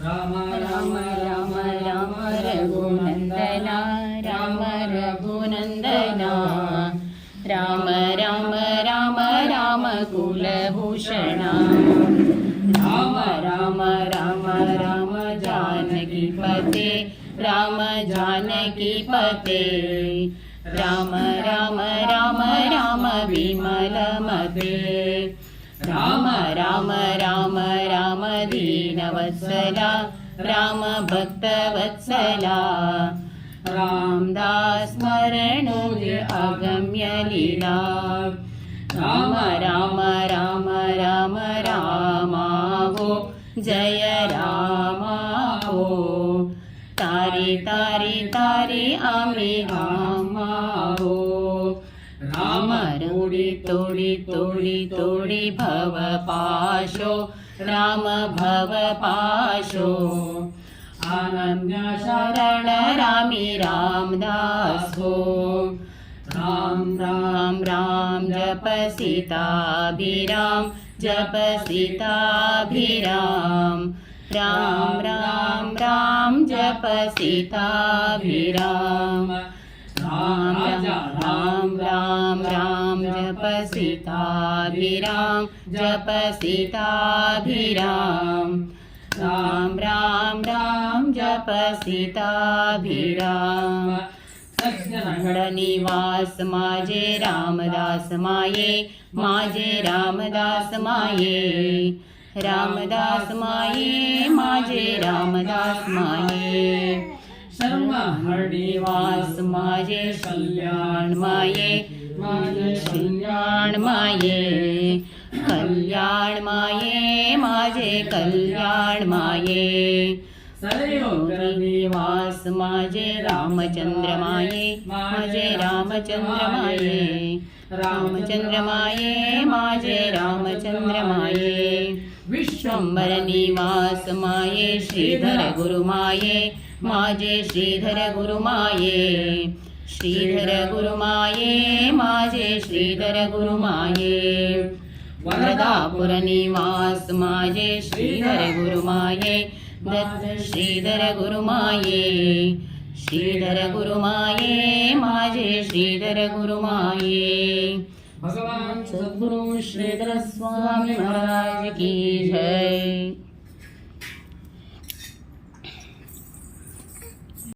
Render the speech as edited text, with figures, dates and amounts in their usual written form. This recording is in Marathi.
राम राम राम राम रघुनंदना राम रघुनंदना राम राम राम राम कुलभूषणा राम राम राम राम जानकी पते राम जानकी पते राम राम राम राम विमल मते राम राम राम राम दीनवत्सला राम भक्तवत्सला रामदास स्मरणोदय अगम्य लीला राम राम राम राम रामा हो जय रामा हो तारी तारी तारी आम्ही रामा हो राम तोडी तोडी तोडी तोडी भव पाशो राम भव पाशो अनन्य शरण रामी रामदास हो राम राम राम जप सीताभिराम जप सीताभिराम राम राम राम जप सीताभिराम राम राम राम राम जप सीताभिराम जप सीताभिराम राम राम राम जप सीताभिराम निवास माझे रामदास माये माझे रामदास माये रामदास माये माझे रामदास माये निवास माझे कल्याण माये माझे कल्याण माये कल्याण माये माझे कल्याण माये निवास माझे रामचंद्र माये माझे रामचंद्र माये रामचंद्र माये माझे रामचंद्र माये विश्वंभर निवास माये श्रीधर गुरुमाये माझे श्रीधर गुरुमाये श्रीधर गुरुमाये माझे श्रीधर गुरुमाये वरदापुर निवास माझे श्रीधर गुरुमाये दत्त श्रीधर गुरुमाये श्रीधर गुरुमाये माझे श्रीधर गुरुमाये भगवान सद्गुरु श्रीधर स्वामी महाराज की जय।